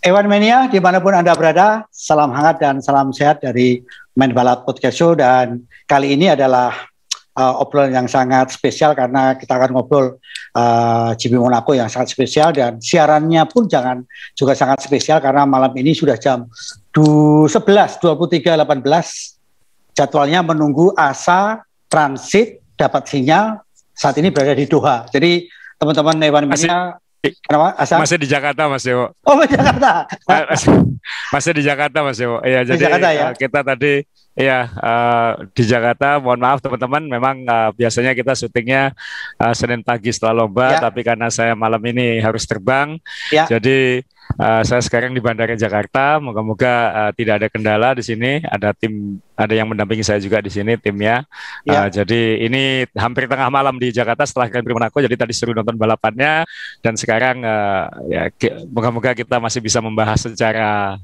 Ewan Mania, dimanapun Anda berada, salam hangat dan salam sehat dari Main Balap Podcast Show. Dan kali ini adalah obrolan yang sangat spesial karena kita akan ngobrol GP Monaco yang sangat spesial, dan siarannya pun juga sangat spesial karena malam ini sudah jam 11:23.18. Jadwalnya menunggu ASA transit dapat sinyal, saat ini berada di Doha. Jadi teman-teman Ewan Mania, kenapa Asa? Masih di Jakarta, Mas Dewo. Oh, di Jakarta. Masih di Jakarta, Mas Dewo. Ya, jadi Jakarta, ya? Kita tadi di Jakarta. Mohon maaf teman-teman, memang biasanya kita syutingnya Senin pagi setelah lomba, tapi karena saya malam ini harus terbang, jadi saya sekarang di Bandara Jakarta. Moga-moga tidak ada kendala di sini. Ada yang mendampingi saya juga di sini timnya. Jadi ini hampir tengah malam di Jakarta setelah Grand Prix Monaco. Jadi tadi seru nonton balapannya, dan sekarang moga-moga kita masih bisa membahas secara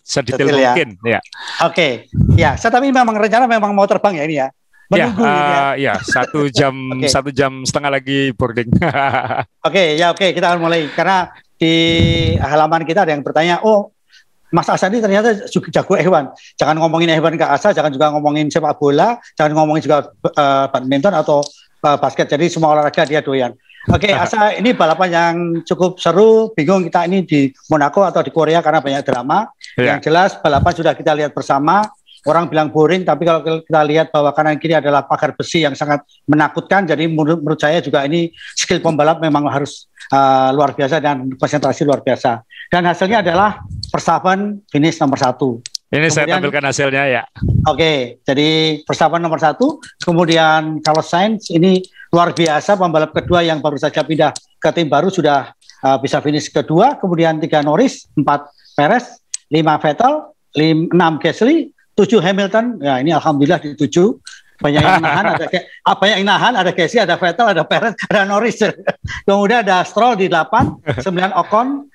sedetail mungkin. Ya. Oke. Ya, saya tapi memang rencana memang mau terbang ya ini ya. Menunggu ini ya. 1 jam 1 jam setengah lagi boarding. Oke, kita akan mulai karena di halaman kita ada yang bertanya, oh Mas Asa ini ternyata juga jago Ewan. Jangan ngomongin Ewan ke Asa, jangan juga ngomongin sepak bola, jangan ngomongin juga badminton atau basket. Jadi semua olahraga dia doyan. Oke, Asa, ini balapan yang cukup seru. Bingung kita ini di Monaco atau di Korea karena banyak drama. Yang jelas balapan sudah kita lihat bersama. Orang bilang boring, tapi kalau kita lihat bahwa kanan kiri adalah pagar besi yang sangat menakutkan. Jadi menurut saya juga ini skill pembalap memang harus luar biasa dan konsentrasi luar biasa. Dan hasilnya adalah Verstappen finish nomor 1. Ini kemudian, saya tampilkan hasilnya ya. Oke, jadi Verstappen nomor 1. Kemudian Carlos Sainz ini luar biasa, pembalap kedua yang baru saja pindah ke tim baru sudah bisa finish kedua. Kemudian 3 Norris, 4 Perez, 5 Vettel, 6 Gasly, 7 Hamilton. Ya, ini alhamdulillah di 7. Banyak yang nahan, ada Gasly, ada Vettel, ada Perez, ada Norris. Kemudian ada Stroll di 8, 9 Ocon.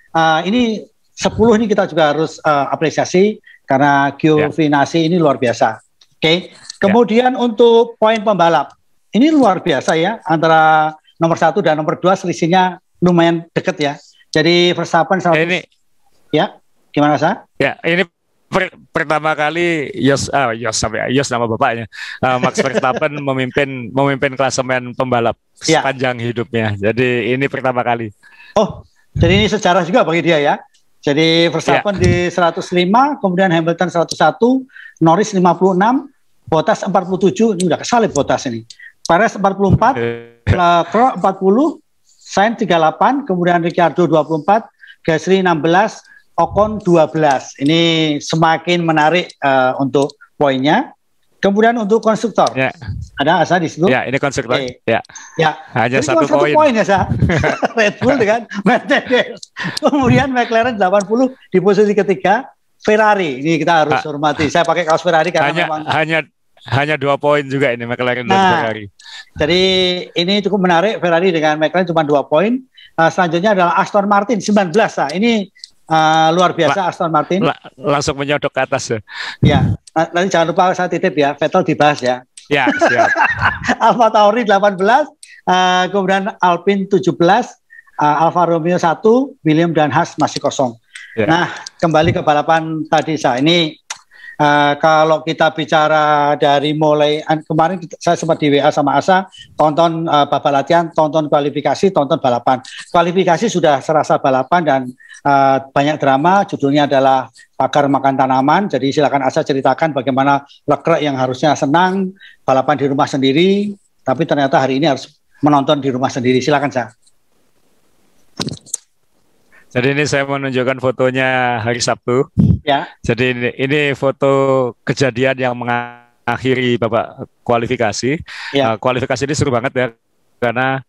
Ini 10 ini kita juga harus apresiasi karena Giovinazzi ini luar biasa. Oke. Kemudian untuk poin pembalap, ini luar biasa ya, antara nomor 1 dan nomor 2 selisihnya lumayan deket ya. Jadi Verstappen ya, gimana Sa? Ya, ini pertama kali Yos nama bapaknya, Max Verstappen memimpin klasemen pembalap sepanjang hidupnya. Jadi ini pertama kali. Oh, jadi ini sejarah juga bagi dia ya. Jadi Verstappen di 105, kemudian Hamilton 101, Norris 56, Bottas 47, ini udah kesalip Bottas ini. Perez 44, Leclerc 40, Sainz 38, kemudian Ricciardo 24, Gasly 16, Ocon 12. Ini semakin menarik untuk poinnya. Kemudian untuk konstruktor, ada Asa di situ. Ya, ini konstruktor. Ya. Hanya jadi 1 poin ya, Sa. Red Bull dengan Mercedes. Kemudian McLaren 80 di posisi ketiga. Ferrari, ini kita harus hormati. Saya pakai kaos Ferrari karena hanya 2 poin juga ini McLaren dan Ferrari. Jadi ini cukup menarik. Ferrari dengan McLaren cuma 2 poin. Selanjutnya adalah Aston Martin 19. Ini luar biasa Aston Martin. Langsung menyodok ke atas ya. Ya, nanti jangan lupa saya titip ya, Vettel dibahas ya. Ya, siap. Alfa Tauri 18, kemudian Alpine 17, Alfa Romeo 1, William dan Haas masih kosong. Ya. Nah, kembali ke balapan tadi ini kalau kita bicara dari mulai kemarin saya sempat di WA sama Asa, tonton babak latihan, tonton kualifikasi, tonton balapan. Kualifikasi sudah serasa balapan dan banyak drama. Judulnya adalah Pagar Makan Tanaman. Jadi silakan Asa ceritakan bagaimana Leclerc yang harusnya senang balapan di rumah sendiri, tapi ternyata hari ini harus menonton di rumah sendiri. Silakan Sa. Jadi ini saya menunjukkan fotonya hari Sabtu. Ya. Jadi ini foto kejadian yang mengakhiri babak kualifikasi. Ya. Kualifikasi ini seru banget ya, karena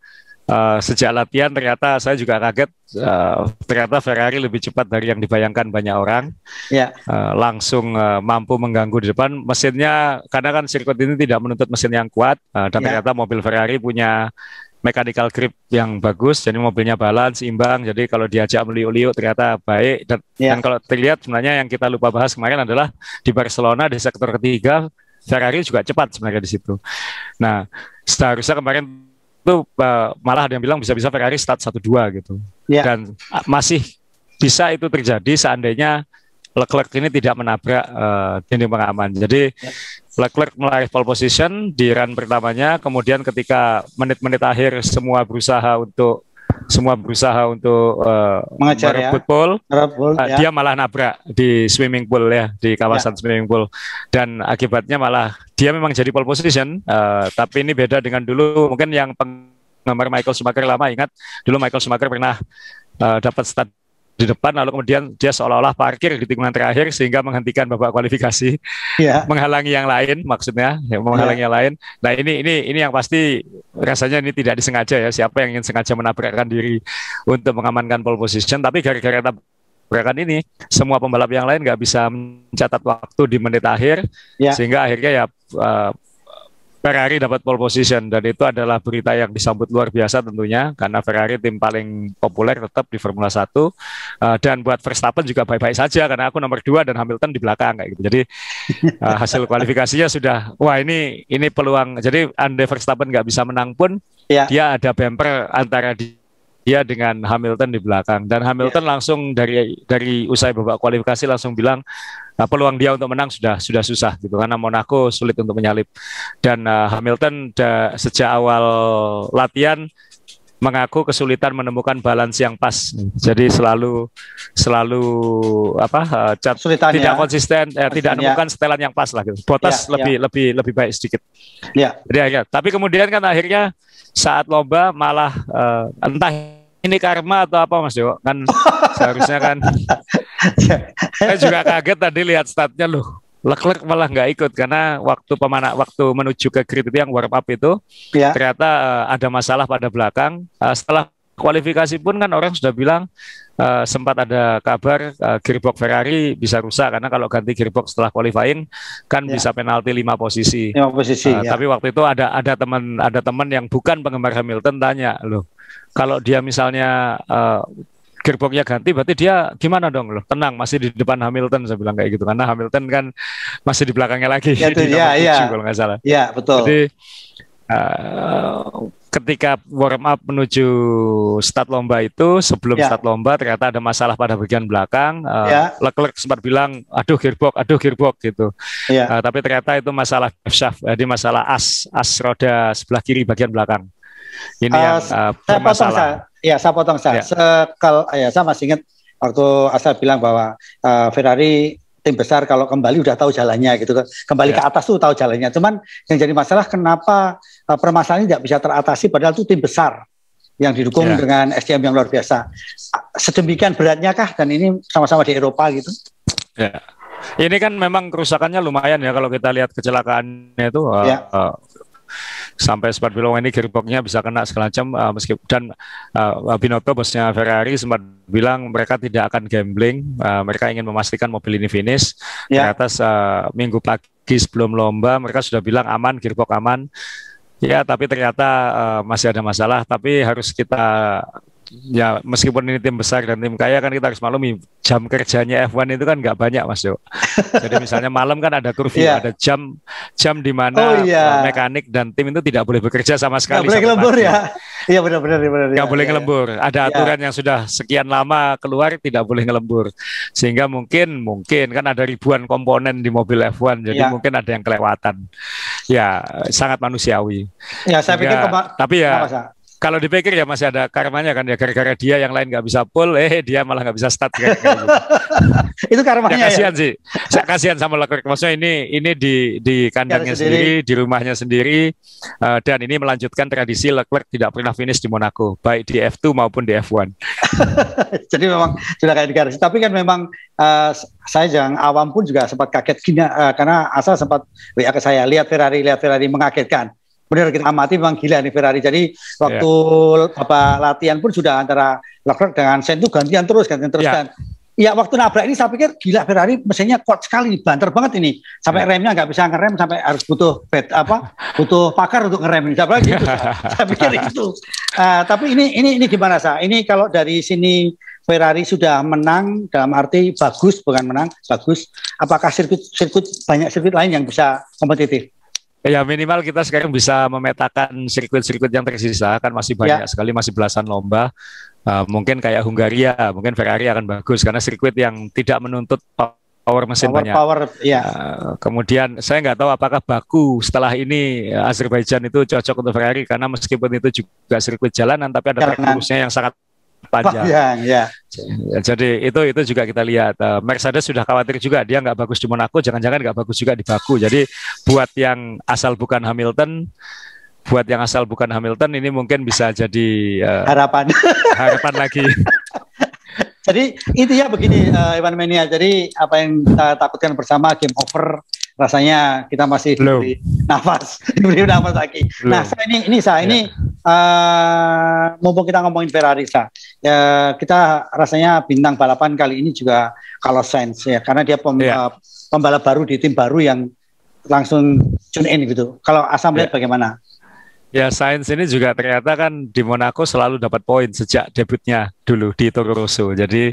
sejak latihan ternyata saya juga kaget, ternyata Ferrari lebih cepat dari yang dibayangkan banyak orang. Langsung mampu mengganggu di depan mesinnya, karena kan sirkuit ini tidak menuntut mesin yang kuat, dan ternyata mobil Ferrari punya mechanical grip yang bagus, jadi mobilnya balance, imbang, jadi kalau diajak meliuk-liuk ternyata baik, dan kalau terlihat sebenarnya yang kita lupa bahas kemarin adalah di Barcelona di sektor ketiga Ferrari juga cepat sebenarnya di situ. Nah, seharusnya kemarin itu malah ada yang bilang bisa-bisa Ferrari start 1-2 gitu, dan masih bisa itu terjadi seandainya Leclerc ini tidak menabrak dinding pengaman. Jadi Leclerc meraih pole position di run pertamanya, kemudian ketika menit-menit akhir semua berusaha untuk merebut pole, dia malah nabrak di swimming pool ya, di kawasan swimming pool, dan akibatnya malah dia memang jadi pole position, tapi ini beda dengan dulu. Mungkin yang penggemar Michael Schumacher lama ingat, dulu Michael Schumacher pernah dapat start di depan, lalu kemudian dia seolah-olah parkir di tikungan terakhir sehingga menghentikan babak kualifikasi, menghalangi yang lain, maksudnya menghalangi yang lain. Nah ini yang pasti rasanya ini tidak disengaja ya, siapa yang ingin sengaja menabrakkan diri untuk mengamankan pole position, tapi gara-gara tabrakan ini semua pembalap yang lain nggak bisa mencatat waktu di menit akhir, sehingga akhirnya ya Ferrari dapat pole position, dan itu adalah berita yang disambut luar biasa tentunya, karena Ferrari tim paling populer tetap di Formula 1, dan buat Verstappen juga baik-baik saja karena aku nomor 2 dan Hamilton di belakang kayak gitu. Jadi hasil kualifikasinya sudah, wah ini peluang. Jadi andai Verstappen nggak bisa menang pun, dia ada bumper antara dia dengan Hamilton di belakang, dan Hamilton langsung dari usai babak kualifikasi langsung bilang peluang dia untuk menang sudah susah gitu, karena Monaco sulit untuk menyalip, dan Hamilton sejak awal latihan mengaku kesulitan menemukan balance yang pas, jadi selalu tidak konsisten, tidak menemukan setelan yang pas lah gitu. Bottas lebih baik sedikit. Jadi tapi kemudian kan akhirnya saat lomba malah entah ini karma atau apa Mas Jo, kan seharusnya kan saya juga kaget tadi lihat statnya loh, Leclerc malah nggak ikut karena waktu menuju ke grid itu yang warm up itu ternyata ada masalah pada belakang. Setelah kualifikasi pun kan orang sudah bilang sempat ada kabar gearbox Ferrari bisa rusak, karena kalau ganti gearbox setelah qualifying kan bisa penalti 5 posisi. Tapi waktu itu ada teman yang bukan penggemar Hamilton tanya, loh kalau dia misalnya gearboxnya ganti, berarti dia gimana dong loh? Tenang, masih di depan Hamilton, saya bilang kayak gitu, karena Hamilton kan masih di belakangnya lagi di nomor 7 kalau nggak salah. Iya betul. Jadi ketika warm up menuju start lomba itu, sebelum start lomba ternyata ada masalah pada bagian belakang. Leclerc sempat bilang, aduh gearbox gitu. Tapi ternyata itu masalah shaft, jadi masalah as roda sebelah kiri bagian belakang. Ini yang bermasalah. Saya potong saya. Saya masih ingat waktu Asal bilang bahwa Ferrari tim besar kalau kembali udah tahu jalannya gitu, kembali ke atas tuh tahu jalannya. Cuman yang jadi masalah kenapa permasalahan ini tidak bisa teratasi padahal itu tim besar yang didukung dengan SDM yang luar biasa. Sedemikian beratnya kah, dan ini sama-sama di Eropa gitu? Ini kan memang kerusakannya lumayan ya, kalau kita lihat kecelakaannya itu. Sampai sempat bilang ini gearboxnya bisa kena segala macam, meskipun dan Binotto bosnya Ferrari sempat bilang mereka tidak akan gambling, mereka ingin memastikan mobil ini finish. Ternyata minggu pagi sebelum lomba mereka sudah bilang aman, gearbox aman. Tapi ternyata masih ada masalah. Tapi harus kita meskipun ini tim besar dan tim kaya kan kita harus maklumi jam kerjanya F1 itu kan nggak banyak Mas Jo. Jadi misalnya malam kan ada kurvi, ada jam di mana mekanik dan tim itu tidak boleh bekerja sama sekali. Nggak boleh ngelembur ya. Iya benar. Nggak boleh ngelembur. Ada aturan yang sudah sekian lama keluar tidak boleh ngelembur. Sehingga mungkin kan ada ribuan komponen di mobil F1, jadi mungkin ada yang kelewatan. Ya sangat manusiawi. Saya pikir tapi kalau dipikir ya masih ada karmanya kan ya, gara-gara dia yang lain nggak bisa pull, dia malah nggak bisa start gitu. Itu karmanya kasihan sih. Saya kasihan sama Leclerc. Maksudnya ini di kandangnya sendiri, di rumahnya sendiri, dan ini melanjutkan tradisi Leclerc tidak pernah finish di Monaco, baik di F2 maupun di F1. Jadi memang sudah kayak digaris. Tapi kan memang saya yang awam pun juga sempat kaget gini, karena Asal sempat WA ke saya, lihat Ferrari mengagetkan. benar kita amati memang gila nih Ferrari. Jadi waktu Bapak latihan pun sudah antara Leclerc dengan Sainz itu gantian terus dan ya waktu nabrak ini saya pikir gila Ferrari mesinnya kuat sekali, banter banget ini. Sampai remnya nggak bisa ngerem, sampai harus butuh butuh pakar untuk ngerem. Saya gitu, saya pikir itu. Tapi ini gimana Sa? Ini kalau dari sini Ferrari sudah menang dalam arti bagus, bukan menang, bagus. Apakah banyak sirkuit lain yang bisa kompetitif? Ya minimal kita sekarang bisa memetakan sirkuit-sirkuit yang tersisa, kan masih banyak sekali, masih belasan lomba. Mungkin kayak Hungaria, mungkin Ferrari akan bagus karena sirkuit yang tidak menuntut power mesin banyak. Kemudian saya nggak tahu apakah Baku setelah ini Azerbaijan itu cocok untuk Ferrari karena meskipun itu juga sirkuit jalanan tapi ada track lurusnya yang sangat panjang. Jadi itu juga kita lihat. Mercedes sudah khawatir juga dia nggak bagus di Monaco, jangan-jangan nggak bagus juga di Baku. Jadi buat yang asal bukan Hamilton ini mungkin bisa jadi harapan lagi. Jadi intinya begini Iwan Mania. Jadi apa yang kita takutkan bersama game over, rasanya kita masih diberi nafas lagi. Nah, ini mumpung kita ngomongin Ferrari kita rasanya bintang balapan kali ini juga kalau Sainz ya, karena dia pembalap baru di tim baru yang langsung tune in gitu. Kalau Asam lihat bagaimana? Ya, Sainz ini juga ternyata kan di Monaco selalu dapat poin sejak debutnya dulu di Toro Rosso. Jadi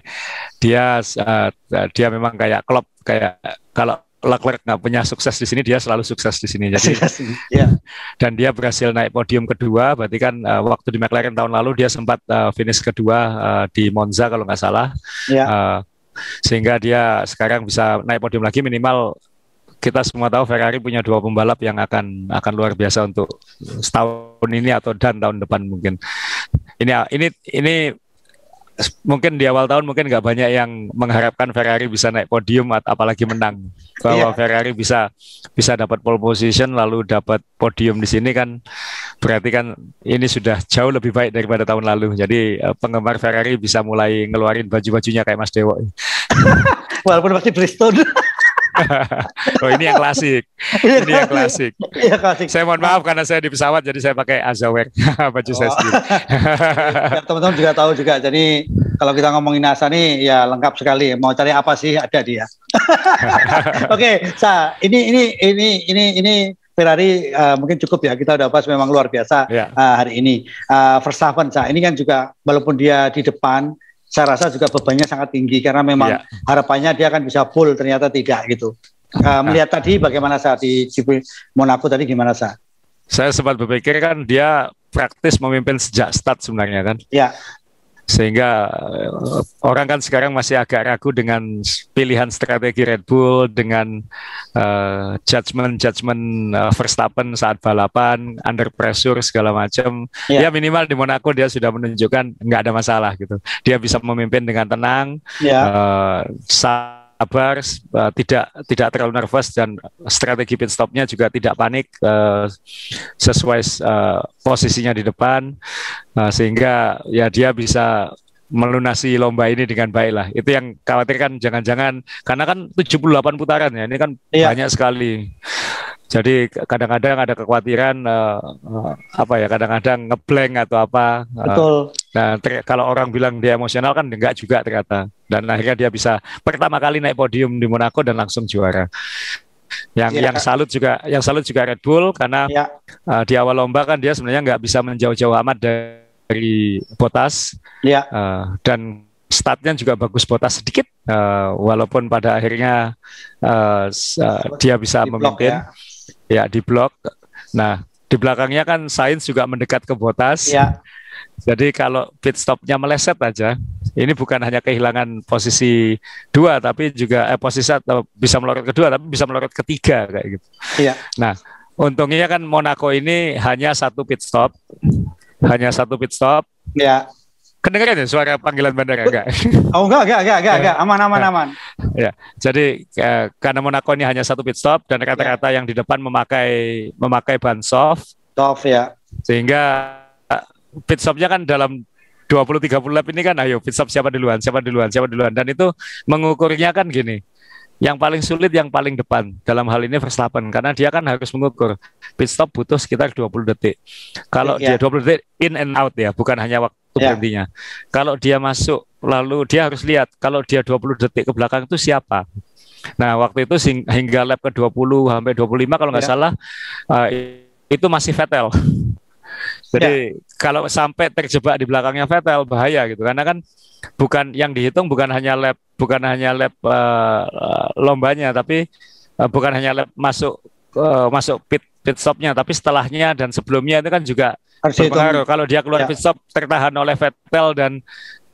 dia memang kayak klub, kayak kalau Leclerc nggak punya sukses di sini, dia selalu sukses di sini. Jadi dan dia berhasil naik podium kedua. Berarti kan waktu di McLaren tahun lalu dia sempat finish kedua di Monza kalau nggak salah. Sehingga dia sekarang bisa naik podium lagi. Minimal kita semua tahu Ferrari punya dua pembalap yang akan luar biasa untuk setahun ini atau tahun depan mungkin. Ini mungkin di awal tahun mungkin nggak banyak yang mengharapkan Ferrari bisa naik podium apalagi menang. Bahwa Ferrari bisa dapat pole position lalu dapat podium di sini kan berarti kan ini sudah jauh lebih baik daripada tahun lalu. Jadi penggemar Ferrari bisa mulai ngeluarin baju-bajunya kayak Mas Dewo. Walaupun masih Bridgestone. Oh ini yang klasik. Ini yang klasik. Saya mohon maaf karena saya di pesawat jadi saya pakai Azaware baju saya sendiri. Teman-teman juga tahu juga. Jadi kalau kita ngomongin NASA nih ya lengkap sekali. Mau cari apa sih ada dia. Oke, ini Ferrari mungkin cukup ya, kita udah bahas memang luar biasa hari ini. Verstappen, ini kan juga walaupun dia di depan, saya rasa juga bebannya sangat tinggi karena memang harapannya dia akan bisa full, ternyata tidak gitu. Melihat tadi bagaimana saat di Monaco tadi gimana Sa? Saya sempat berpikir kan dia praktis memimpin sejak start sebenarnya kan. Sehingga orang kan sekarang masih agak ragu dengan pilihan strategi Red Bull, dengan judgement Verstappen saat balapan, under pressure segala macam. Ya minimal di Monaco dia sudah menunjukkan nggak ada masalah gitu. Dia bisa memimpin dengan tenang, sabar, tidak terlalu nervous, dan strategi pit stopnya juga tidak panik, sesuai posisinya di depan, sehingga ya dia bisa melunasi lomba ini dengan baik lah. Itu yang khawatirkan, jangan-jangan karena kan 78 putaran ya, ini kan banyak sekali. Jadi kadang-kadang ada kekhawatiran kadang-kadang ngeblank atau apa. Betul. Nah, kalau orang bilang dia emosional kan enggak juga ternyata. Dan akhirnya dia bisa pertama kali naik podium di Monaco dan langsung juara. Yang salut juga Red Bull karena di awal lomba kan dia sebenarnya nggak bisa menjauh-jauh amat dari Bottas. Dan startnya juga bagus Bottas sedikit, walaupun pada akhirnya dia bisa memimpin. Di blok. Nah, di belakangnya kan Sainz juga mendekat ke Bottas. Jadi kalau pit stopnya meleset aja, ini bukan hanya kehilangan posisi 2, tapi juga posisi bisa melorot kedua, tapi bisa melorot ketiga kayak gitu. Nah, untungnya kan Monaco ini hanya satu pit stop. Kedengeran ya suara panggilan bandara enggak? Oh enggak, aman. Ya, jadi karena Monaco ini hanya satu pit stop dan rata-rata yang di depan memakai ban soft. Sehingga pit stopnya kan dalam 20-30 lap ini kan ayo pit stop siapa duluan dan itu mengukurnya kan gini. yang paling sulit yang paling depan dalam hal ini Verstappen karena dia kan harus mengukur pit stop butuh sekitar 20 detik. Kalau dia 20 detik in and out ya, bukan hanya waktu berhentinya. Kalau dia masuk lalu dia harus lihat kalau dia 20 detik ke belakang itu siapa. Nah, waktu itu hingga lap ke 20 sampai 25 kalau nggak salah itu masih Vettel. Jadi kalau sampai terjebak di belakangnya Vettel bahaya gitu karena kan bukan yang dihitung bukan hanya lap lombanya tapi bukan hanya lap masuk pit stopnya tapi setelahnya dan sebelumnya itu kan juga berpengaruh. Kalau dia keluar pit stop tertahan oleh Vettel dan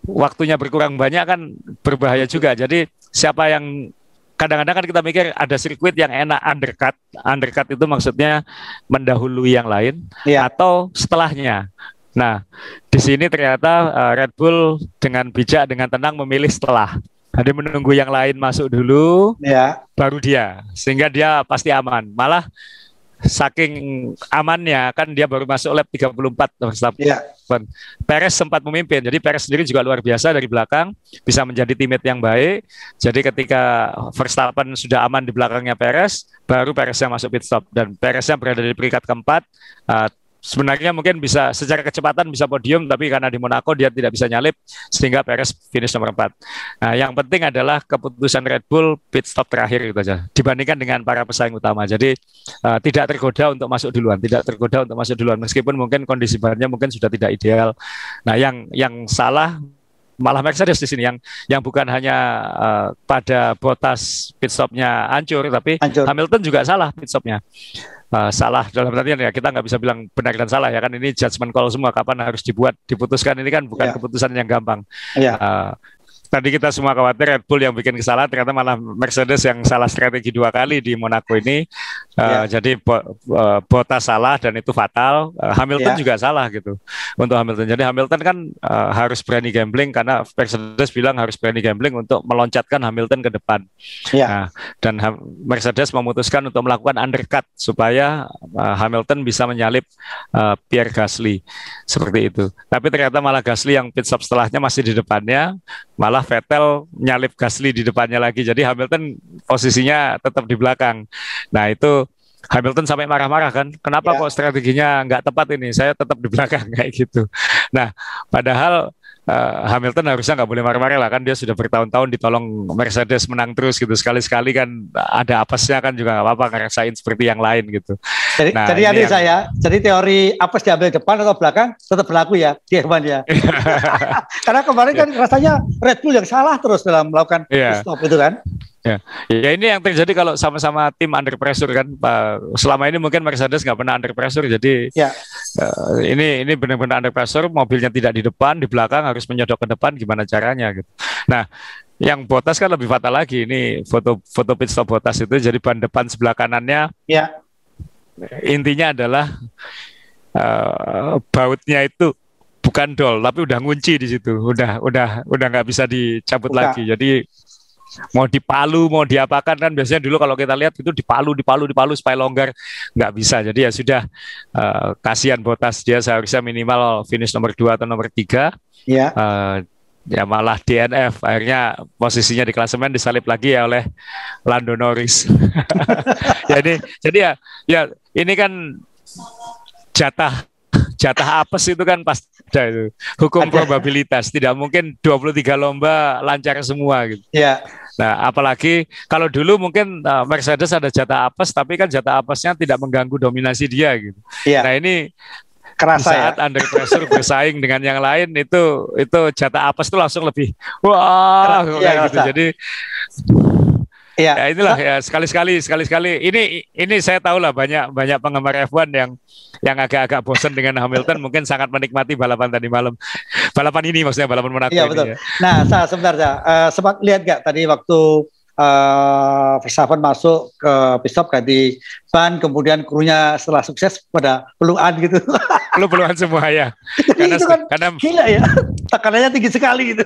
waktunya berkurang banyak kan berbahaya juga. Jadi siapa yang kadang-kadang kan kita mikir ada sirkuit yang enak undercut itu maksudnya mendahului yang lain atau setelahnya. Nah, di sini ternyata Red Bull dengan bijak dengan tenang memilih setelah. Jadi menunggu yang lain masuk dulu, baru dia, sehingga dia pasti aman. Malah saking amannya kan dia baru masuk lap 34 Perez sempat memimpin, jadi Perez sendiri juga luar biasa dari belakang bisa menjadi teammate yang baik. Jadi ketika Verstappen sudah aman di belakangnya Perez, baru Perez yang masuk pit stop dan Pereznya berada di peringkat keempat. Sebenarnya mungkin bisa secara kecepatan bisa podium, tapi karena di Monaco dia tidak bisa nyalip sehingga Perez finish nomor 4. Nah, yang penting adalah keputusan Red Bull pit stop terakhir gitu aja dibandingkan dengan para pesaing utama. Jadi tidak tergoda untuk masuk duluan, meskipun mungkin kondisi bannya mungkin sudah tidak ideal. Nah, yang salah malah Mercedes di sini yang bukan hanya pada Bottas pit stopnya hancur, tapi Hamilton juga salah pit stopnya. Salah dalam artian ya kita nggak bisa bilang benar dan salah ya kan, ini judgment call semua kapan harus diputuskan, ini kan bukan keputusan yang gampang. Tadi kita semua khawatir Red Bull yang bikin kesalahan, ternyata malah Mercedes yang salah strategi 2 kali di Monaco ini. Jadi Bottas salah dan itu fatal. Hamilton juga salah gitu untuk Hamilton. Jadi Hamilton kan harus berani gambling karena Mercedes bilang harus berani gambling untuk meloncatkan Hamilton ke depan. Nah, dan Mercedes memutuskan untuk melakukan undercut supaya Hamilton bisa menyalip Pierre Gasly seperti itu. Tapi ternyata malah Gasly yang pit stop setelahnya masih di depannya, malah Vettel nyalip Gasly di depannya lagi. Jadi Hamilton posisinya tetap di belakang. Nah, itu Hamilton sampai marah-marah kan, kenapa kok strateginya nggak tepat ini, saya tetap di belakang kayak gitu. Nah, padahal Hamilton harusnya nggak boleh marah-marah lah kan, dia sudah bertahun-tahun ditolong Mercedes menang terus gitu, sekali-sekali kan ada apesnya kan juga nggak apa-apa ngerasain seperti yang lain gitu. Jadi teori apes diambil depan atau belakang tetap berlaku ya di F1 ya. Karena kemarin kan rasanya Red Bull yang salah terus dalam melakukan stop itu kan. Ya ini yang terjadi kalau sama-sama tim under pressure kan. Selama ini mungkin Mercedes nggak pernah under pressure, jadi ini benar-benar under pressure, mobilnya tidak di depan, di belakang harus menyodok ke depan, gimana caranya gitu. Nah, yang Bottas kan lebih fatal lagi, ini foto pit stop Bottas itu, jadi ban depan sebelah kanannya intinya adalah bautnya itu bukan dol tapi udah ngunci di situ, udah nggak bisa dicabut lagi. Jadi mau dipalu, mau diapakan kan biasanya dulu kalau kita lihat itu dipalu supaya longgar, nggak bisa. Jadi ya sudah, kasihan Bottas, dia seharusnya minimal finish nomor 2 atau nomor 3. Ya malah DNF, akhirnya posisinya di klasemen disalip lagi ya oleh Lando Norris. Jadi ini kan jatah apes itu kan pasti ada itu. Hukum probabilitas, tidak mungkin 23 lomba lancar semua gitu. Nah, apalagi kalau dulu mungkin Mercedes ada jatah apes, tapi kan jatah apesnya tidak mengganggu dominasi dia gitu. Nah, ini kerasa saat under pressure bersaing dengan yang lain, itu jatah apes itu langsung lebih kayak gitu. Jadi ya inilah ya, sekali-sekali ini saya tahu lah banyak penggemar F1 yang agak-agak bosan dengan Hamilton, mungkin sangat menikmati balapan tadi malam. Balapan ini maksudnya, balapan Monaco ini. Betul. Ya. Nah, sebentar sempat lihat gak tadi waktu Verstappen masuk ke pit stop ganti ban, kemudian krunya setelah sukses pada pelukan gitu. Puluhan semua ya. Karena gila ya, tekanannya tinggi sekali gitu.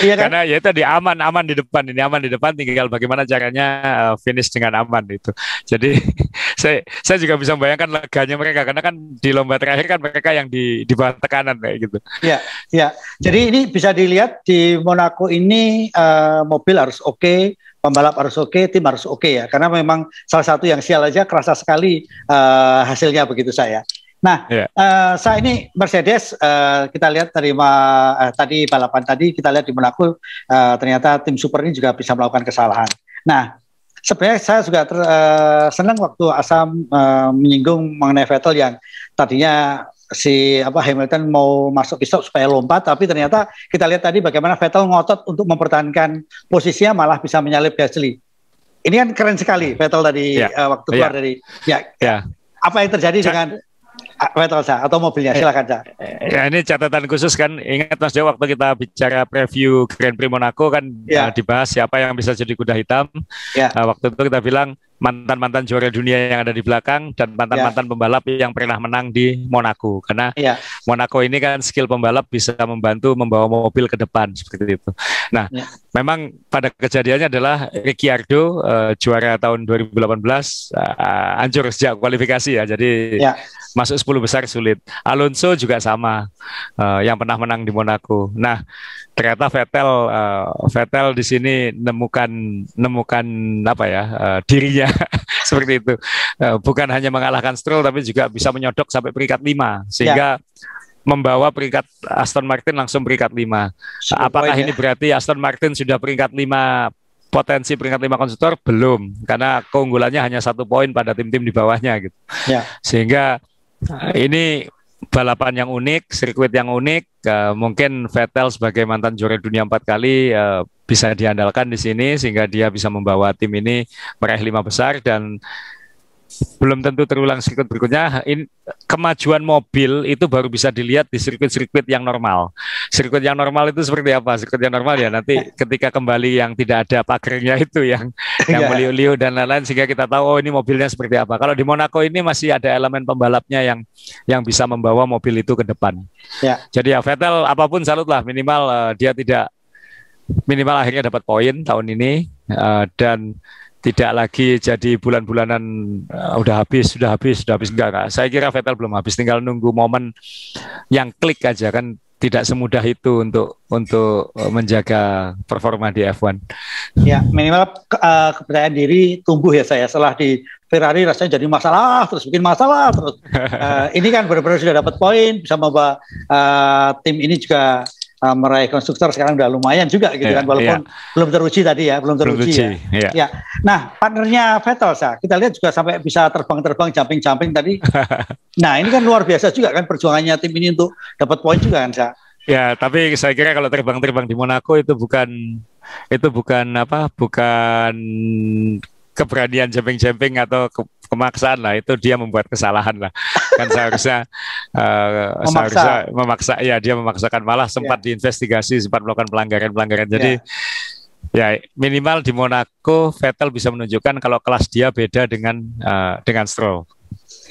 Iya kan? Karena ya itu aman di depan, ini aman di depan, tinggal bagaimana caranya finish dengan aman itu. Jadi saya juga bisa membayangkan leganya mereka, karena kan di lomba terakhir kan mereka yang di bawah tekanan kayak gitu. Iya, iya. Jadi ini bisa dilihat di Monaco ini mobil harus oke, pembalap harus oke, tim harus oke ya, karena memang salah satu yang sial aja kerasa sekali hasilnya begitu saya. Nah, saya ini Mercedes kita lihat tadi balapan tadi kita lihat di Monaco ternyata tim super ini juga bisa melakukan kesalahan. Nah, sebenarnya saya juga senang waktu Asam menyinggung mengenai Vettel yang tadinya Hamilton mau masuk pit stop supaya lompat, tapi ternyata kita lihat tadi bagaimana Vettel ngotot untuk mempertahankan posisinya, malah bisa menyalip Gasly. Ini kan keren sekali Vettel tadi waktu keluar dari apa yang terjadi dengan Vettel atau mobilnya, silakan Sa. Ya, ini catatan khusus kan, ingat Mas Jo, waktu kita bicara preview Grand Prix Monaco kan dibahas siapa yang bisa jadi kuda hitam. Waktu itu kita bilang mantan-mantan juara dunia yang ada di belakang dan mantan-mantan pembalap yang pernah menang di Monaco, karena Monaco ini kan skill pembalap bisa membantu membawa mobil ke depan seperti itu. Nah, memang pada kejadiannya adalah Ricciardo juara tahun 2018 hancur sejak kualifikasi ya, jadi masuk 10 besar sulit. Alonso juga sama, yang pernah menang di Monaco. Nah, ternyata Vettel di sini nemukan dirinya seperti itu. Bukan hanya mengalahkan Stroll, tapi juga bisa menyodok sampai peringkat 5 sehingga membawa peringkat Aston Martin langsung peringkat 5. Apakah ini berarti Aston Martin sudah peringkat 5, potensi peringkat 5 konstruktor? Belum, karena keunggulannya hanya 1 poin pada tim-tim di bawahnya gitu. Sehingga ini balapan yang unik, sirkuit yang unik. Mungkin Vettel sebagai mantan juara dunia 4 kali bisa diandalkan di sini, sehingga dia bisa membawa tim ini meraih 5 besar, dan belum tentu terulang sirkuit berikutnya. Kemajuan mobil itu baru bisa dilihat di sirkuit-sirkuit yang normal. Sirkuit yang normal itu seperti apa? Sirkuit yang normal ya nanti ketika kembali yang tidak ada pagernya itu, yang meliu-liu dan lain-lain, sehingga kita tahu oh ini mobilnya seperti apa. Kalau di Monaco ini masih ada elemen pembalapnya yang bisa membawa mobil itu ke depan. Jadi ya Vettel apapun salut lah, minimal dia minimal akhirnya dapat poin tahun ini, dan tidak lagi jadi bulan-bulanan sudah habis enggak. Saya kira Vettel belum habis, tinggal nunggu momen yang klik aja kan. Tidak semudah itu untuk menjaga performa di F1. Ya, minimal kepercayaan diri tumbuh ya saya. Setelah di Ferrari rasanya jadi masalah, terus bikin masalah terus. Ini kan benar-benar sudah dapat poin, bisa membawa tim ini juga meraih konstruktor sekarang udah lumayan juga gitu kan, walaupun belum teruji tadi ya, belum teruji. Nah, partnernya Vettel kita lihat juga sampai bisa terbang, jumping tadi. Nah, ini kan luar biasa juga kan perjuangannya tim ini untuk dapat poin juga kan, Ya, tapi saya kira kalau terbang di Monaco itu bukan keberanian jumping atau kemaksaan lah, itu dia membuat kesalahan lah. Kan seharusnya memaksa, ya dia memaksakan, malah sempat diinvestigasi, sempat melakukan pelanggaran. Jadi ya minimal di Monaco Vettel bisa menunjukkan kalau kelas dia beda dengan Stroll.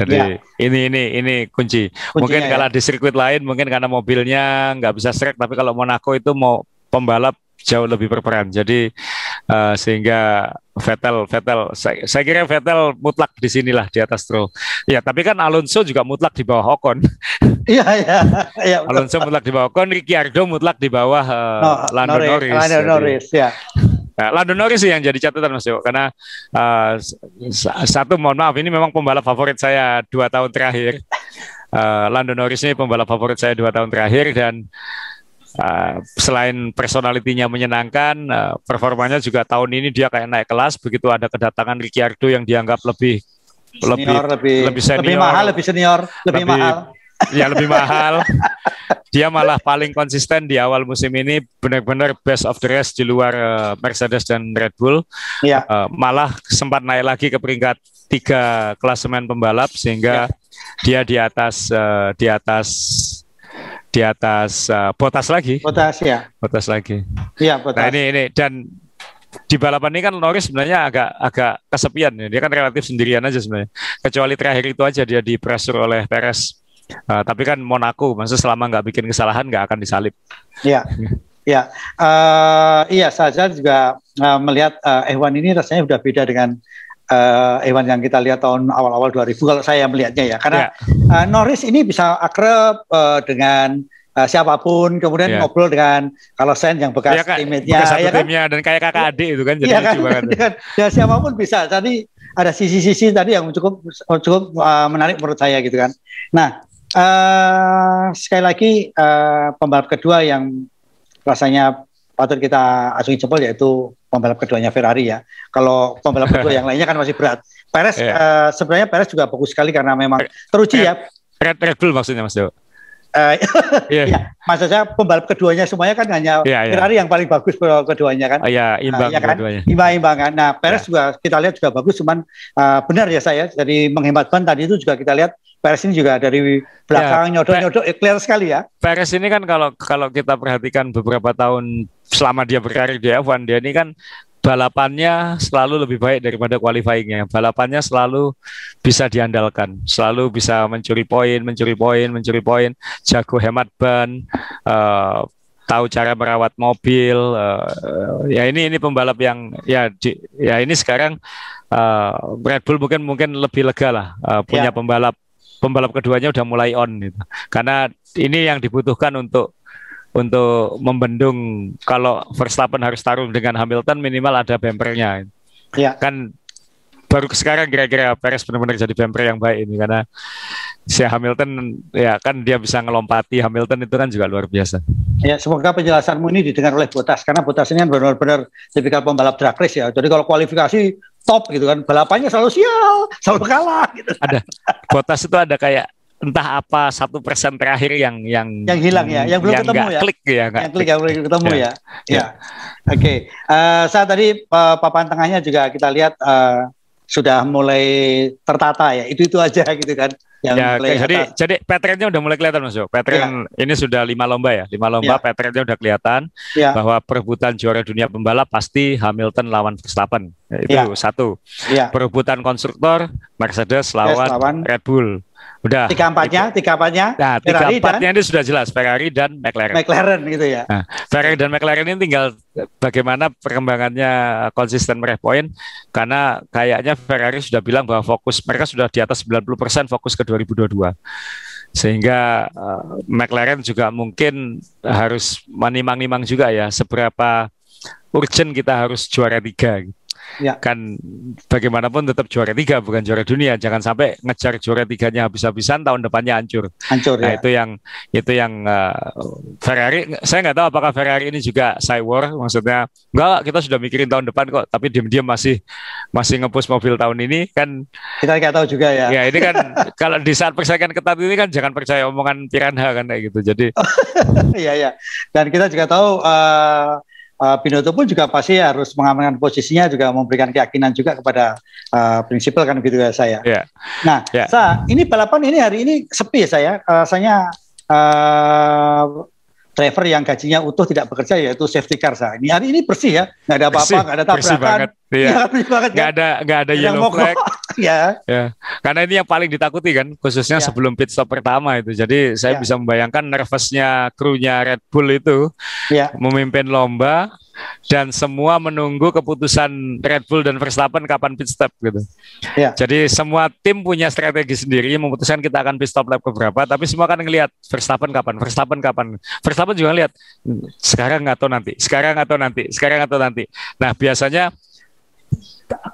Jadi ini kunci. Mungkin kalau di sirkuit lain mungkin karena mobilnya nggak bisa srek, tapi kalau Monaco itu mau pembalap jauh lebih berperan. Jadi sehingga Vettel saya kira Vettel mutlak di sinilah di atas Stroll. Ya, tapi kan Alonso juga mutlak di bawah Ocon. Iya. Alonso mutlak di bawah Ocon, Ricciardo mutlak di bawah Lando Norris. Lando Norris yang jadi catatan Mas Jo, karena mohon maaf, ini memang pembalap favorit saya 2 tahun terakhir. Lando Norris ini pembalap favorit saya 2 tahun terakhir, dan selain personalitinya menyenangkan, performanya juga tahun ini dia kayak naik kelas. Begitu ada kedatangan Ricciardo yang dianggap lebih senior, lebih mahal. Ya, lebih mahal. Dia malah paling konsisten di awal musim ini, benar-benar best of the rest di luar Mercedes dan Red Bull. Malah sempat naik lagi ke peringkat 3 klasemen pembalap, sehingga dia di atas Bottas lagi. Bottas lagi. Iya, Bottas. Nah, ini dan di balapan ini kan Norris sebenarnya agak kesepian ya. Dia kan relatif sendirian aja sebenarnya. Kecuali terakhir itu aja dia di pressure oleh Perez Tapi kan Monaco, maksud selama nggak bikin kesalahan nggak akan disalib. Iya, iya, iya. Saya juga melihat F1 ini rasanya sudah beda dengan F1 yang kita lihat tahun awal-awal 2000 kalau saya melihatnya ya. Karena Norris ini bisa akrab dengan siapapun, kemudian ngobrol dengan kalau Sainz yang bekas teammate-nya, bekas satu timnya, dan kayak kakak adik itu kan, jadi lucu banget. Dan siapapun bisa. Tadi ada sisi-sisi tadi yang cukup menarik menurut saya gitu kan. Nah, sekali lagi pembalap kedua yang rasanya patut kita acungi jempol yaitu pembalap keduanya Ferrari ya. Kalau pembalap kedua yang lainnya kan masih berat. Perez sebenarnya Perez juga bagus sekali karena memang teruji ya. Red Bull maksudnya Mas Jo. Ya, maksud saya pembalap keduanya semuanya kan hanya Ferrari yang paling bagus keduanya kan. Imbang kan? keduanya. Imbang-imbangan. Nah, Perez juga kita lihat juga bagus, cuman benar ya saya dari menghemat ban tadi itu juga kita lihat Perez ini juga dari belakang nyodok-nyodok clear sekali ya. Perez ini kan kalau kita perhatikan beberapa tahun selama dia berkarir di F1, dia ini kan balapannya selalu lebih baik daripada qualifying-nya. Balapannya selalu bisa diandalkan, selalu bisa mencuri poin, jago hemat ban, tahu cara merawat mobil. Ya ini pembalap yang ini sekarang Red Bull mungkin lebih lega lah, punya pembalap keduanya udah mulai on gitu. Karena ini yang dibutuhkan untuk membendung kalau Verstappen harus tarung dengan Hamilton, minimal ada bumpernya. Kan baru sekarang kira-kira Perez benar-benar jadi bumper yang baik ini, karena si Hamilton ya kan dia bisa ngelompati Hamilton, itu kan juga luar biasa. Ya, semoga penjelasanmu ini didengar oleh Bottas, karena Bottas ini kan benar-benar tipikal pembalap drag race ya. Jadi kalau kualifikasi top gitu kan, balapannya selalu sial, selalu kalah gitu. Ada Bottas itu ada kayak entah apa 1% terakhir yang hilang ya, yang belum ketemu ya. Klik ya, yang belum ketemu ya. Oke. Saat tadi papan tengahnya juga kita lihat sudah mulai tertata ya. Itu aja gitu kan. Jadi patternnya udah mulai kelihatan Mas Jo. Pattern ini sudah 5 lomba ya. 5 lomba patternnya udah kelihatan bahwa perebutan juara dunia pembalap pasti Hamilton lawan Verstappen. Itu satu. Perebutan konstruktor Mercedes lawan Red Bull. Udah. Tiga empatnya. Nah, tiga empatnya ini sudah jelas, Ferrari dan McLaren. McLaren gitu ya. Nah, Ferrari dan McLaren ini tinggal bagaimana perkembangannya konsisten meraih poin, karena kayaknya Ferrari sudah bilang bahwa mereka sudah di atas 90% fokus ke 2022. Sehingga McLaren juga mungkin harus menimang-nimang juga ya, seberapa urgent kita harus juara 3 gitu. Kan bagaimanapun tetap juara 3 bukan juara dunia. Jangan sampai ngejar juara 3-nya habis-habisan, tahun depannya hancur. Nah, itu yang Ferrari. Saya nggak tahu apakah Ferrari ini juga cyber, maksudnya enggak, kita sudah mikirin tahun depan kok, tapi diam-diam masih nge-push mobil tahun ini kan. Kita nggak tahu juga ya. Ya ini kan kalau di saat persaingan ketat ini kan jangan percaya omongan Piranha kan kayak gitu. Jadi iya. Dan kita juga tahu Binotto pun juga pasti harus mengamankan posisinya, juga memberikan keyakinan juga kepada prinsipal kan gitu ya saya. Nah, ini balapan ini hari ini sepi ya saya. Rasanya driver yang gajinya utuh tidak bekerja, yaitu safety car. Ini hari ini bersih ya, nggak ada apa-apa, nggak ada tabrakan. Nggak ada yellow flag. Karena ini yang paling ditakuti kan, khususnya sebelum pit stop pertama itu. Jadi saya bisa membayangkan nervousnya krunya Red Bull itu memimpin lomba, dan semua menunggu keputusan Red Bull dan Verstappen kapan pit stop gitu. Jadi semua tim punya strategi sendiri memutuskan kita akan pit stop lap keberapa, tapi semua kan ngelihat Verstappen kapan. Verstappen juga lihat sekarang atau nanti. Nah, biasanya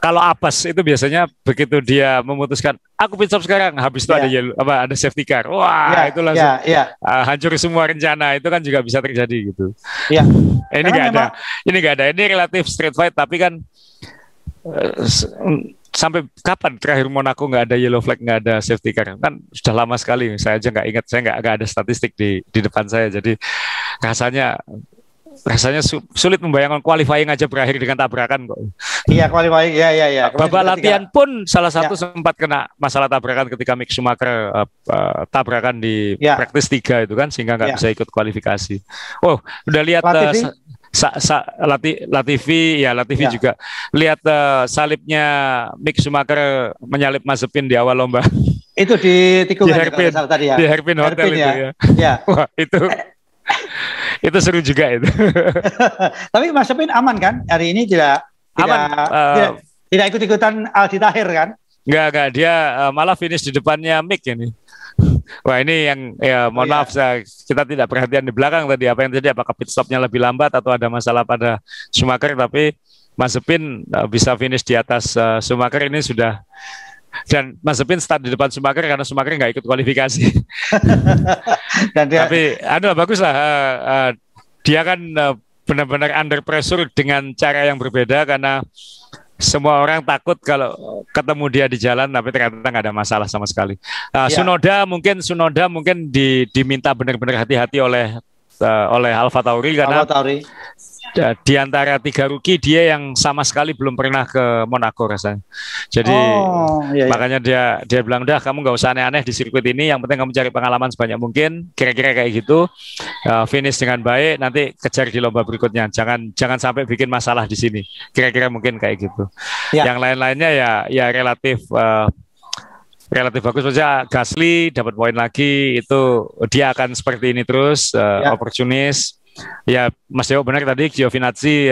kalau apes itu biasanya begitu dia memutuskan aku pit stop sekarang, habis itu ada safety car, itu langsung hancur semua rencana. Itu kan juga bisa terjadi gitu. Ini nggak ada, ini relatif street fight, tapi kan sampai kapan terakhir Monaco nggak ada yellow flag, nggak ada safety car, kan sudah lama sekali. Saya aja nggak ingat, saya nggak ada statistik di depan saya, jadi rasanya sulit membayangkan qualifying aja berakhir dengan tabrakan kok. Iya, qualifying, ya. Babak latihan pun salah satu sempat kena masalah tabrakan ketika Mick Schumacher tabrakan di practice 3 itu kan, sehingga nggak bisa ikut kualifikasi. Oh, udah lihat Latifi juga lihat salibnya Mick Schumacher menyalip Mazepin di awal lomba. Itu di tikungan tadi ya. Di Hairpin Hotel itu ya. Ya. Wah, itu seru juga itu. Tapi Mas Sepin aman kan? Hari ini tidak ikut-ikutan Aldi Tahir kan? Enggak, dia malah finish di depannya Mick ini. Wah, ini yang mohon maaf kita tidak perhatian di belakang tadi apa yang terjadi, apakah pit stopnya lebih lambat atau ada masalah pada Schumacher, tapi Mas Sepin bisa finish di atas Schumacher ini sudah. Dan Mas Sepin start di depan Schumacher karena Schumacher nggak ikut kualifikasi. Tapi bagus lah. Dia kan benar-benar under pressure dengan cara yang berbeda karena semua orang takut kalau ketemu dia di jalan, tapi ternyata nggak ada masalah sama sekali. Tsunoda mungkin diminta benar-benar hati-hati oleh AlphaTauri karena di antara 3 rookie dia yang sama sekali belum pernah ke Monaco rasanya. Jadi makanya dia bilang udah kamu nggak usah aneh-aneh di sirkuit ini, yang penting kamu cari pengalaman sebanyak mungkin, kira-kira kayak gitu. Finish dengan baik, nanti kejar di lomba berikutnya. Jangan sampai bikin masalah di sini. Kira-kira mungkin kayak gitu. Yang lain-lainnya ya relatif bagus saja. Gasly dapat poin lagi, itu dia akan seperti ini terus, oportunis. Ya, Mas Dewo benar tadi, Giovinazzi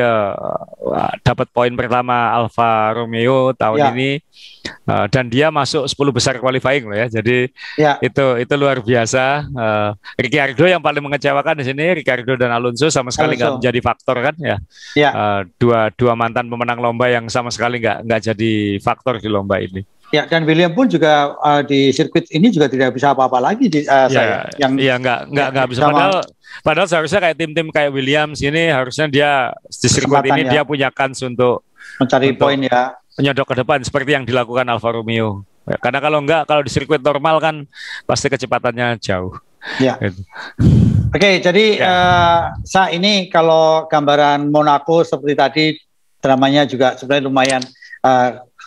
dapat poin pertama Alfa Romeo tahun ini, dan dia masuk 10 besar qualifying loh ya. Jadi itu luar biasa. Ricciardo yang paling mengecewakan di sini, Ricciardo dan Alonso sama sekali nggak menjadi faktor kan ya. Dua mantan pemenang lomba yang sama sekali nggak jadi faktor di lomba ini. Ya, dan William pun juga di sirkuit ini juga tidak bisa apa-apa lagi nggak bisa. Padahal seharusnya kayak tim-tim kayak Williams ini harusnya dia di sirkuit ini dia punya kans untuk mencari poin ya, menyodok ke depan seperti yang dilakukan Alfa Romeo. Ya, karena kalau di sirkuit normal kan pasti kecepatannya jauh. Ya. Gitu. Oke, jadi saat ini kalau gambaran Monaco seperti tadi, dramanya juga sebenarnya lumayan.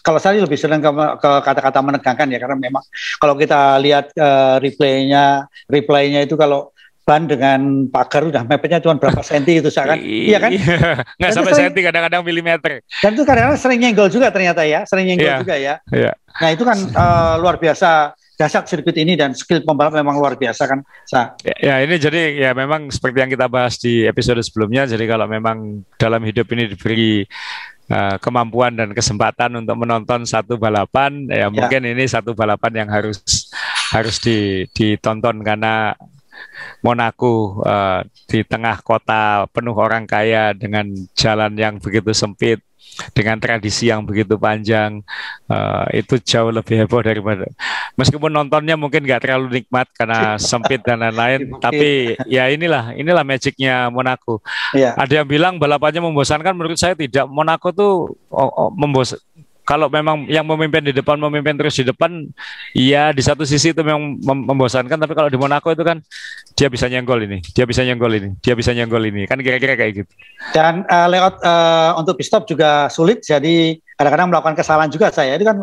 Kalau saya lebih senang ke kata-kata menegangkan ya, karena memang kalau kita lihat replaynya itu kalau ban dengan pagar udah mepetnya cuma berapa senti itu kan? Iya kan? Nggak sampai senti, kadang-kadang milimeter. Dan itu kadang-kadang sering nyenggol juga ternyata ya, juga ya. Nah itu kan luar biasa dahsyat sirkuit ini, dan skill pembalap memang luar biasa kan. Ya ini jadi ya memang seperti yang kita bahas di episode sebelumnya. Jadi kalau memang dalam hidup ini diberi kemampuan dan kesempatan untuk menonton satu balapan, ya mungkin ini satu balapan yang harus ditonton, karena Monaco di tengah kota penuh orang kaya dengan jalan yang begitu sempit, dengan tradisi yang begitu panjang, itu jauh lebih heboh daripada, meskipun nontonnya mungkin nggak terlalu nikmat karena sempit dan lain-lain, tapi ya inilah magicnya Monaco. Ada yang bilang balapannya membosankan, menurut saya tidak. Monaco tuh kalau memang yang memimpin terus di depan, ya di satu sisi itu memang membosankan, tapi kalau di Monaco itu kan dia bisa nyenggol ini, dia bisa nyenggol ini, kan kira-kira kayak gitu. Dan layout untuk pit stop juga sulit, jadi kadang-kadang melakukan kesalahan juga saya. Itu kan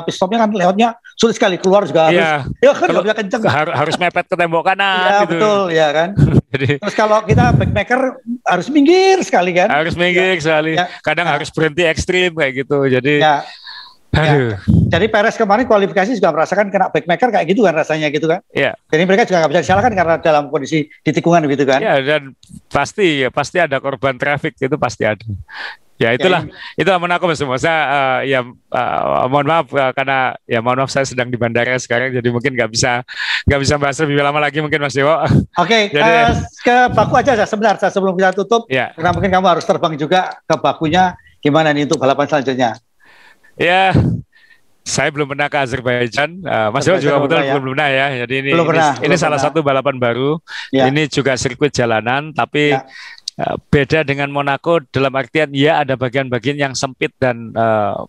pit stopnya kan layoutnya sulit sekali, keluar juga harus kenceng. Harus mepet ke tembok kanan. Ya gitu. Betul, ya kan. Terus kalau kita backmaker harus minggir sekali kan. Harus minggir sekali. Kadang harus berhenti ekstrim kayak gitu. Jadi jadi Perez kemarin kualifikasi juga merasakan kena backmaker kayak gitu kan rasanya gitu kan. Jadi mereka juga nggak bisa disalahkan karena dalam kondisi di tikungan gitu kan. Dan pasti ada korban traffic, itu pasti ada. Ya itulah Monaco semua. Saya mohon maaf karena mohon maaf saya sedang di bandara sekarang, jadi mungkin nggak bisa bahas lebih lama lagi mungkin Mas Dewo. Oke, ke Baku aja sebentar sebelum kita tutup, karena mungkin kamu harus terbang juga ke Bakunya. Gimana nih untuk balapan selanjutnya? Ya, saya belum pernah ke Azerbaijan. Mas Dewo juga belum pernah ya. Jadi ini salah satu balapan baru. Ini juga sirkuit jalanan, tapi beda dengan Monaco dalam artian ada bagian-bagian yang sempit dan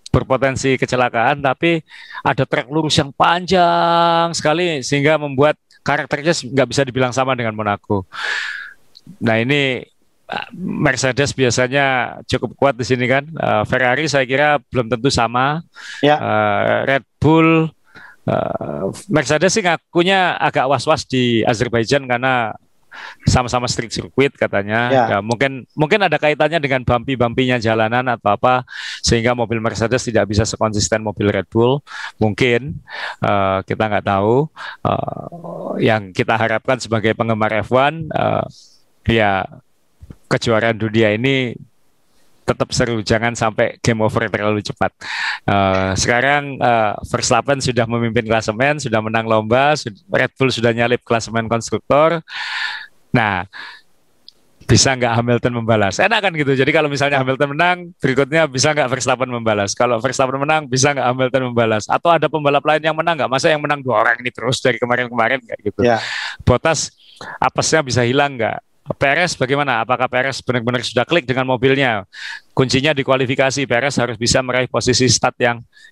berpotensi kecelakaan, tapi ada trek lurus yang panjang sekali sehingga membuat karakternya nggak bisa dibilang sama dengan Monaco. Nah ini Mercedes biasanya cukup kuat di sini kan. Ferrari saya kira belum tentu sama. Red Bull, Mercedes sih ngakunya agak was-was di Azerbaijan karena sama-sama street circuit katanya. Ya, mungkin ada kaitannya dengan bumpy-bumpy-nya jalanan atau apa, sehingga mobil Mercedes tidak bisa sekonsisten mobil Red Bull. Mungkin kita nggak tahu. Yang kita harapkan sebagai penggemar F1, ya kejuaraan dunia ini tetap seru, jangan sampai game over terlalu cepat. Sekarang Verstappen sudah memimpin klasemen, sudah menang lomba, Red Bull sudah nyalip klasemen konstruktor. Nah, bisa nggak Hamilton membalas? Enak kan gitu. Jadi kalau misalnya Hamilton menang, berikutnya bisa nggak Verstappen membalas? Kalau Verstappen menang, bisa nggak Hamilton membalas? Atau ada pembalap lain yang menang nggak? Masa yang menang 2 orang ini terus dari kemarin-kemarin kayak gitu? Bottas apesnya bisa hilang nggak? Perez bagaimana? Apakah Perez benar-benar sudah klik dengan mobilnya? Kuncinya di kualifikasi, Perez harus bisa meraih posisi start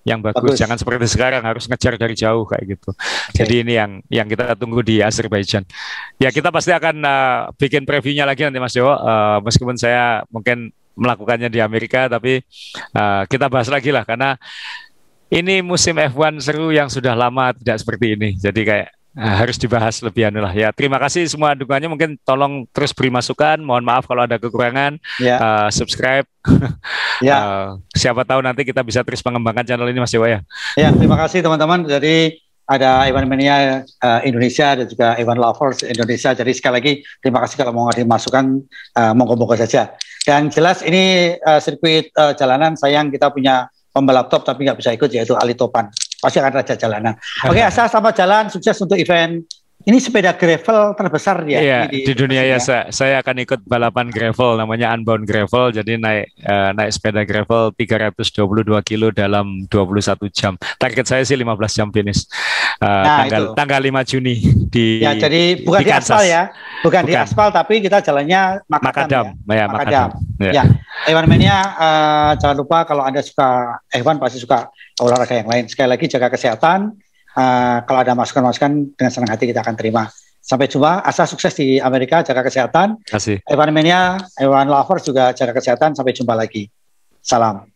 yang bagus. Jangan seperti sekarang harus ngejar dari jauh kayak gitu. Jadi ini yang kita tunggu di Azerbaijan. Ya kita pasti akan bikin previewnya lagi nanti Mas Dewo. Meskipun saya mungkin melakukannya di Amerika, tapi kita bahas lagi lah karena ini musim F1 seru yang sudah lama tidak seperti ini. Jadi kayak harus dibahas lebih anu lah ya. Terima kasih semua dukungannya, mungkin tolong terus beri masukan, mohon maaf kalau ada kekurangan. Subscribe. Siapa tahu nanti kita bisa terus mengembangkan channel ini Mas Dewa ya. Ya, terima kasih teman-teman. Jadi ada F1 Mania Indonesia dan juga F1 Lovers Indonesia. Jadi sekali lagi terima kasih kalau mau ngasih masukan, monggo-monggo saja. Dan jelas ini sirkuit jalanan, sayang kita punya pembalap top tapi nggak bisa ikut, yaitu Ali Topan. Pasti akan raja jalanan. Oke, Asa, selamat jalan, sukses untuk event. Ini sepeda gravel terbesar ya? Iya, di dunia ya. Saya akan ikut balapan gravel, namanya Unbound Gravel. Jadi naik sepeda gravel 322 kilo dalam 21 jam. Target saya sih 15 jam finish. Tanggal 5 Juni di. Ya, jadi bukan di aspal ya, bukan di aspal, tapi kita jalannya makadam. Makadam. Ya. F1 Mania, jangan lupa kalau Anda suka F1 pasti suka olahraga yang lain. Sekali lagi jaga kesehatan. Kalau ada masukan-masukan dengan senang hati kita akan terima. Sampai jumpa. Asa sukses di Amerika, jaga kesehatan. Terima kasih. F1 Mania, F1 Lovers juga jaga kesehatan. Sampai jumpa lagi. Salam.